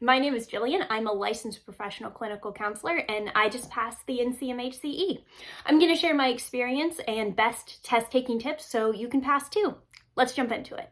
my name is Jillian. I'm a licensed professional clinical counselor and I just passed the NCMHCE. I'm going to share my experience and best test taking tips so you can pass too. Let's jump into it.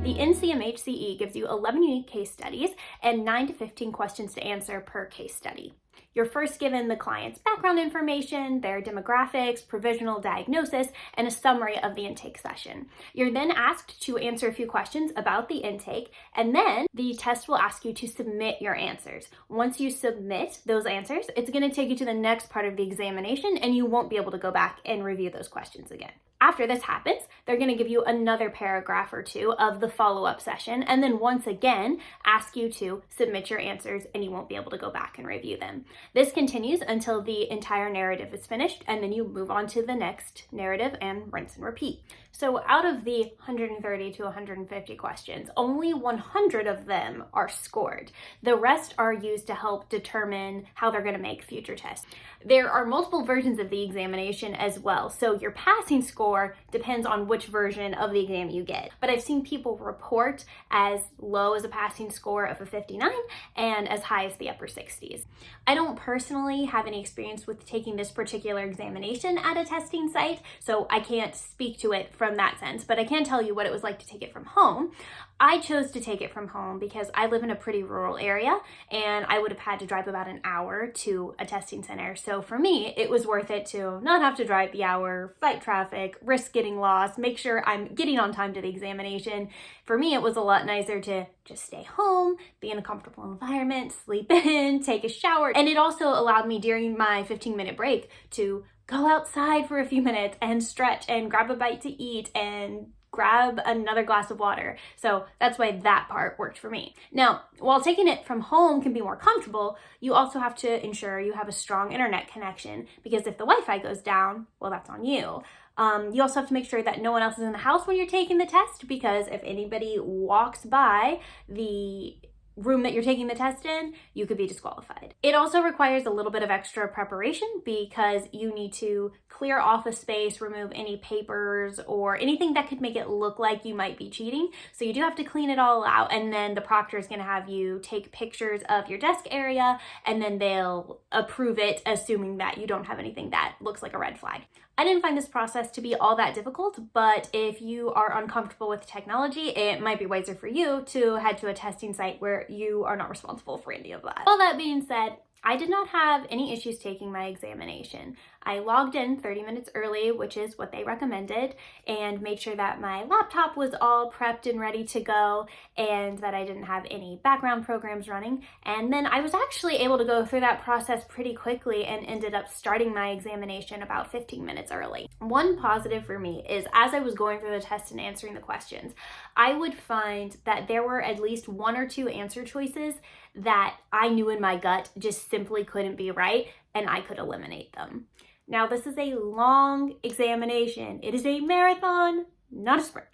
The NCMHCE gives you 11 unique case studies and 9 to 15 questions to answer per case study. You're first given the client's background information, their demographics, provisional diagnosis, and a summary of the intake session. You're then asked to answer a few questions about the intake, and then the test will ask you to submit your answers. Once you submit those answers, it's going to take you to the next part of the examination, and you won't be able to go back and review those questions again. After this happens, they're going to give you another paragraph or two of the follow-up session, and then once again ask you to submit your answers, and you won't be able to go back and review them. This continues until the entire narrative is finished, and then you move on to the next narrative and rinse and repeat. So out of the 130 to 150 questions, only 100 of them are scored. The rest are used to help determine how they're going to make future tests. There are multiple versions of the examination as well, so your passing score depends on which version of the exam you get. But I've seen people report as low as a passing score of a 59 and as high as the upper 60s. I don't personally have any experience with taking this particular examination at a testing site, so I can't speak to it from that sense, but I can tell you what it was like to take it from home. I chose to take it from home because I live in a pretty rural area and I would have had to drive about an hour to a testing center. So for me, it was worth it to not have to drive the hour, fight traffic, risk getting lost, make sure I'm getting on time to the examination. For me, it was a lot nicer to just stay home, be in a comfortable environment, sleep in, take a shower. And it also allowed me during my 15-minute break to go outside for a few minutes and stretch and grab a bite to eat and grab another glass of water. So that's why that part worked for me. Now, while taking it from home can be more comfortable, you also have to ensure you have a strong internet connection, because if the Wi-Fi goes down, well, that's on you. You also have to make sure that no one else is in the house when you're taking the test, because if anybody walks by the room that you're taking the test in, you could be disqualified. It also requires a little bit of extra preparation because you need to clear off a space, remove any papers or anything that could make it look like you might be cheating. So you do have to clean it all out, and then the proctor is going to have you take pictures of your desk area, and then they'll approve it, assuming that you don't have anything that looks like a red flag. I didn't find this process to be all that difficult, but if you are uncomfortable with technology, it might be wiser for you to head to a testing site where you are not responsible for any of that. All that being said, I did not have any issues taking my examination. I logged in 30 minutes early, which is what they recommended, and made sure that my laptop was all prepped and ready to go and that I didn't have any background programs running. And then I was actually able to go through that process pretty quickly and ended up starting my examination about 15 minutes early. One positive for me is as I was going through the test and answering the questions, I would find that there were at least one or two answer choices that I knew in my gut just simply couldn't be right, and I could eliminate them. Now, this is a long examination. It is a marathon, not a sprint.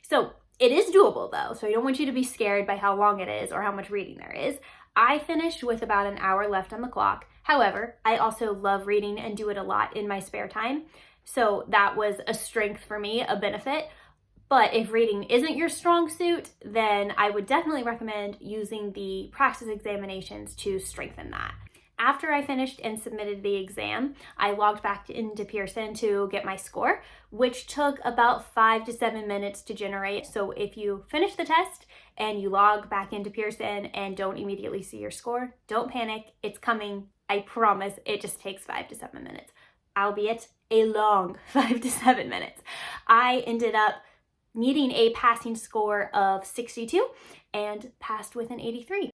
So it is doable though, so I don't want you to be scared by how long it is or how much reading there is. I finished with about an hour left on the clock. However, I also love reading and do it a lot in my spare time. So that was a strength for me, a benefit. But if reading isn't your strong suit, then I would definitely recommend using the practice examinations to strengthen that. After I finished and submitted the exam, I logged back into Pearson to get my score, which took about 5 to 7 minutes to generate. So if you finish the test and you log back into Pearson and don't immediately see your score, don't panic. It's coming. I promise. It just takes 5 to 7 minutes, albeit a long 5 to 7 minutes. I ended up needing a passing score of 62 and passed with an 83.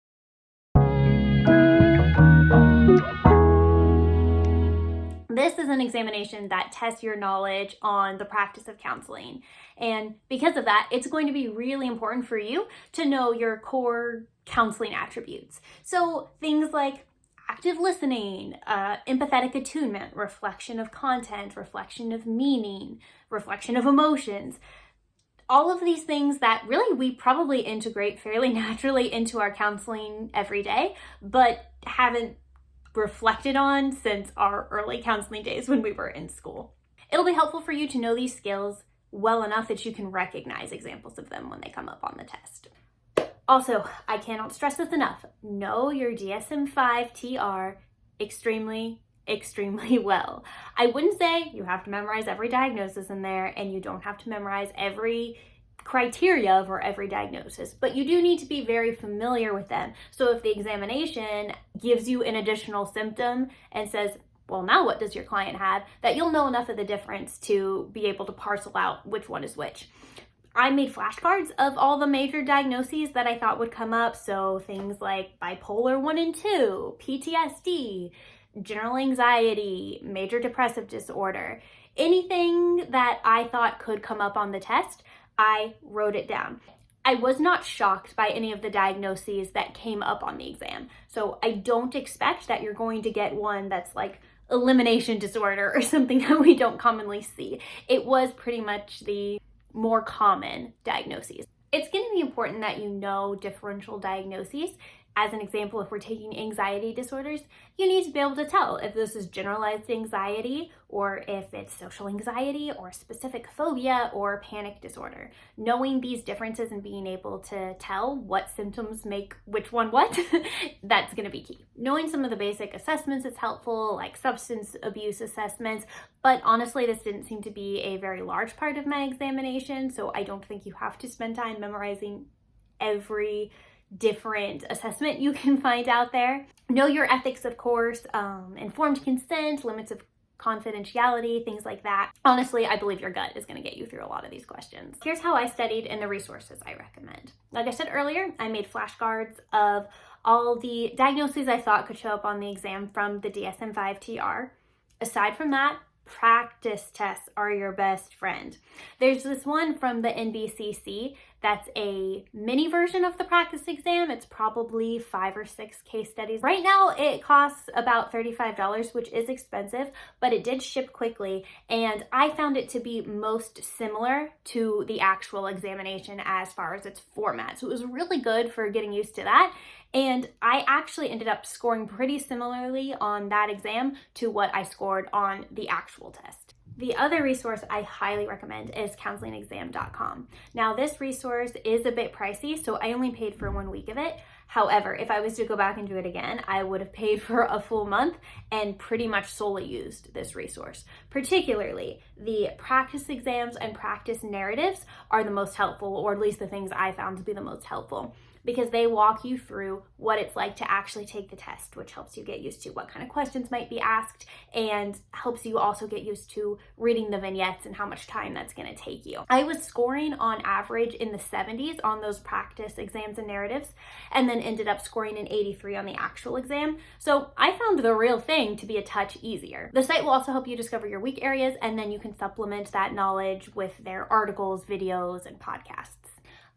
This is an examination that tests your knowledge on the practice of counseling. And because of that, it's going to be really important for you to know your core counseling attributes. So things like active listening, empathetic attunement, reflection of content, reflection of meaning, reflection of emotions. All of these things that really we probably integrate fairly naturally into our counseling every day, but haven't reflected on since our early counseling days when we were in school. It'll be helpful for you to know these skills, well enough that you can recognize examples of them when they come up on the test. Also, I cannot stress this enough. Know your DSM-5 TR extremely well. I wouldn't say you have to memorize every diagnosis in there, and you don't have to memorize every criteria for every diagnosis, but you do need to be very familiar with them. So if the examination gives you an additional symptom and says, well, now what does your client have, that you'll know enough of the difference to be able to parcel out which one is which. I made flashcards of all the major diagnoses that I thought would come up. So things like bipolar 1 and 2, PTSD, general anxiety, major depressive disorder, anything that I thought could come up on the test, I wrote it down. I was not shocked by any of the diagnoses that came up on the exam. So I don't expect that you're going to get one that's like elimination disorder or something that we don't commonly see. It was pretty much the more common diagnoses. It's going to be important that you know differential diagnoses. As an example, if we're taking anxiety disorders, you need to be able to tell if this is generalized anxiety or if it's social anxiety or specific phobia or panic disorder. Knowing these differences and being able to tell what symptoms make which one what, that's going to be key. Knowing some of the basic assessments is helpful, like substance abuse assessments, but honestly, this didn't seem to be a very large part of my examination, so I don't think you have to spend time memorizing every different assessment you can find out there. Know your ethics, of course, informed consent, limits of confidentiality, things like that. Honestly, I believe your gut is going to get you through a lot of these questions. Here's how I studied and the resources I recommend. Like I said earlier, I made flashcards of all the diagnoses I thought could show up on the exam from the DSM-5 TR. Aside from that, practice tests are your best friend. There's this one from the NBCC that's a mini version of the practice exam. It's probably 5 or 6 case studies. Right now it costs about $35, which is expensive, but it did ship quickly, and I found it to be most similar to the actual examination as far as its format. So it was really good for getting used to that. And I actually ended up scoring pretty similarly on that exam to what I scored on the actual test. The other resource I highly recommend is counselingexam.com. Now, this resource is a bit pricey, so I only paid for 1 week of it. However, if I was to go back and do it again, I would have paid for a full month and pretty much solely used this resource. Particularly, the practice exams and practice narratives are the most helpful, or at least the things I found to be the most helpful, because they walk you through what it's like to actually take the test, which helps you get used to what kind of questions might be asked and helps you also get used to reading the vignettes and how much time that's going to take you. I was scoring on average in the 70s on those practice exams and narratives, and then ended up scoring an 83 on the actual exam. So I found the real thing to be a touch easier. The site will also help you discover your weak areas, and then you can supplement that knowledge with their articles, videos, and podcasts.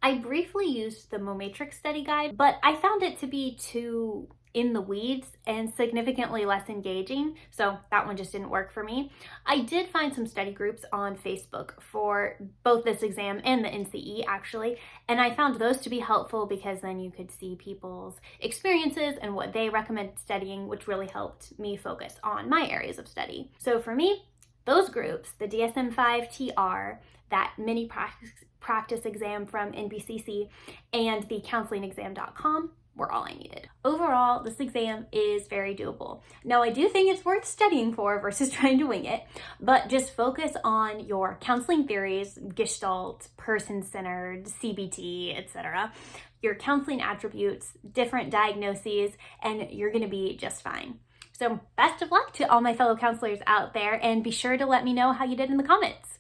I briefly used the Momatrix study guide, but I found it to be too in the weeds and significantly less engaging, so that one just didn't work for me. I did find some study groups on Facebook for both this exam and the NCE actually, and I found those to be helpful because then you could see people's experiences and what they recommend studying, which really helped me focus on my areas of study. So for me, those groups, the DSM-5 TR, that mini practice exam from NBCC, and the counselingexam.com were all I needed. Overall, this exam is very doable. Now, I do think it's worth studying for versus trying to wing it, but just focus on your counseling theories, Gestalt, person-centered, CBT, etc., your counseling attributes, different diagnoses, and you're going to be just fine. So best of luck to all my fellow counselors out there, and be sure to let me know how you did in the comments.